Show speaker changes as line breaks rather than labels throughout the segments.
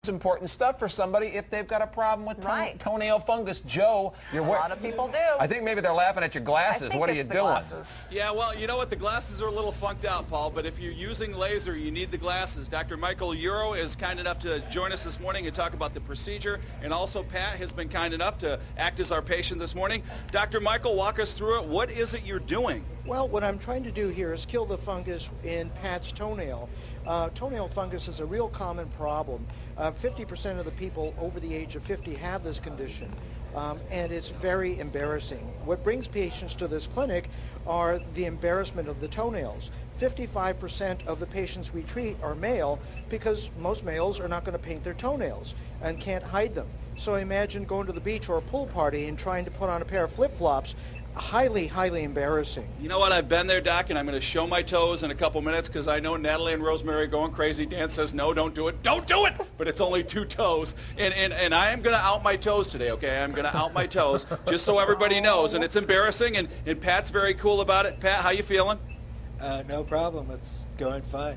important stuff for somebody if they've got a problem with toenail fungus. Joe,
a lot of people do.
I think maybe they're laughing at your glasses. What are you doing?
Glasses.
Yeah, well, you know what? The glasses are a little funked out, Paul, but if you're using laser, you need the glasses. Dr. Michael Euro is kind enough to join us this morning and talk about the procedure, and also Pat has been kind enough to act as our patient this morning. Dr. Michael, walk us through it. What is it you're doing?
Well, what I'm trying to do here is kill the fungus in Pat's toenail. Toenail fungus is a real common problem. 50% of the people over the age of 50 have this condition, and it's very embarrassing. What brings patients to this clinic are the embarrassment of the toenails. 55% of the patients we treat are male because most males are not going to paint their toenails and can't hide them. So imagine going to the beach or a pool party and trying to put on a pair of flip-flops. Highly, highly embarrassing.
You know what? I've been there, Doc, and I'm going to show my toes in a couple minutes because I know Natalie and Rosemary are going crazy. Dan says, no, don't do it. Don't do it! But it's only 2 toes. And I am going to out my toes today, okay? I'm going to out my toes just so everybody knows. And it's embarrassing, and Pat's very cool about it. Pat, how you feeling?
No problem. It's going fine.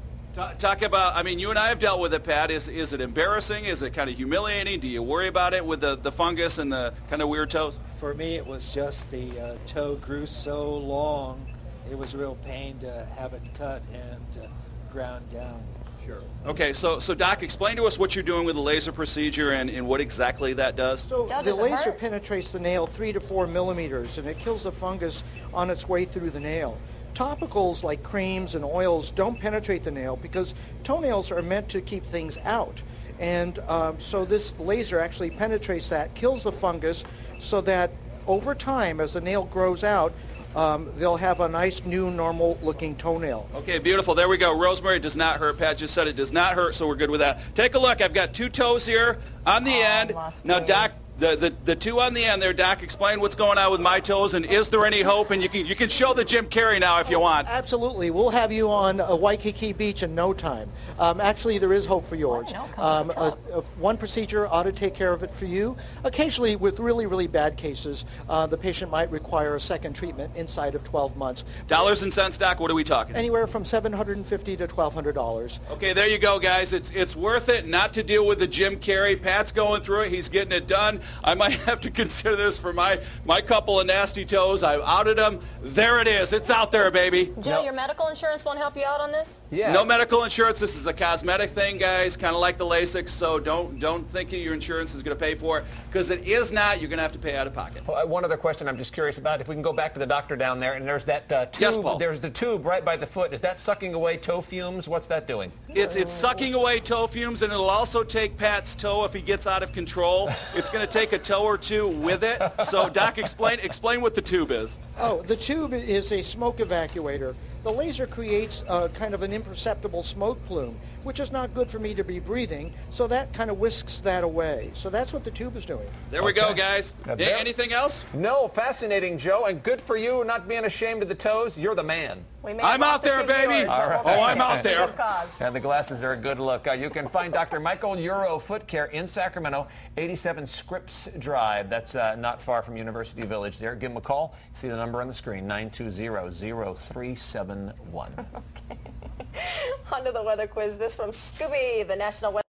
Talk about, I mean, you and I have dealt with it, Pat. Is it embarrassing? Is it kind of humiliating? Do you worry about it with the fungus and the kind of weird toes?
For me, it was just the toe grew so long, it was a real pain to have it cut and ground down.
Sure. Okay, so Doc, explain to us what you're doing with the laser procedure and what exactly that does.
So the laser penetrates the nail 3 to 4 millimeters, and it kills the fungus on its way through the nail. Topicals like creams and oils don't penetrate the nail because toenails are meant to keep things out. And so this laser actually penetrates that, kills the fungus, so that over time, as the nail grows out, they'll have a nice, new, normal-looking toenail.
Okay, beautiful. There we go. Rosemary, it does not hurt. Pat just said it does not hurt, so we're good with that. Take a look. I've got 2 toes here on the end. Now, Doc, the 2 on the end there, Doc, explain what's going on with my toes, and is there any hope? And you can show the Jim Carrey now if you want.
Absolutely. We'll have you on Waikiki Beach in no time. Actually, there is hope for yours. One procedure ought to take care of it for you. Occasionally, with really, really bad cases, the patient might require a second treatment inside of 12 months.
Dollars and cents, Doc, what are we talking?
Anywhere from $750 to $1,200.
Okay, there you go, guys. It's worth it not to deal with the Jim Carrey. Pat's going through it. He's getting it done. I might have to consider this for my couple of nasty toes. I outed them. There it is. It's out there, baby.
Joe, your medical insurance won't help you out on this?
Yeah.
No medical insurance. This is a cosmetic thing, guys, kind of like the LASIK, so don't think your insurance is going to pay for it, because it is not. You're going to have to pay out of pocket.
Well, one other question I'm just curious about. If we can go back to the doctor down there, and there's that tube.
Yes, Paul.
There's the tube right by the foot. Is that sucking away toe fumes? What's that doing?
It's sucking away toe fumes, and it'll also take Pat's toe if he gets out of control. It's going to take a toe or 2 with it. So, Doc, explain what the tube is.
Oh, the tube is a smoke evacuator. The laser creates kind of an imperceptible smoke plume, which is not good for me to be breathing, so that kind of whisks that away. So that's what the tube is doing.
There we go, guys. Anything else?
No, fascinating, Joe, and good for you not being ashamed of the toes. You're the man.
I'm out there, baby. I'm out there.
And the glasses are a good look. You can find Dr. Michael Euro Foot Care in Sacramento, 87 Scripps Drive. That's not far from University Village there. Give him a call. See the number on the screen, 920-0371.
Okay. On to the weather quiz. This from Scooby, the National Weather.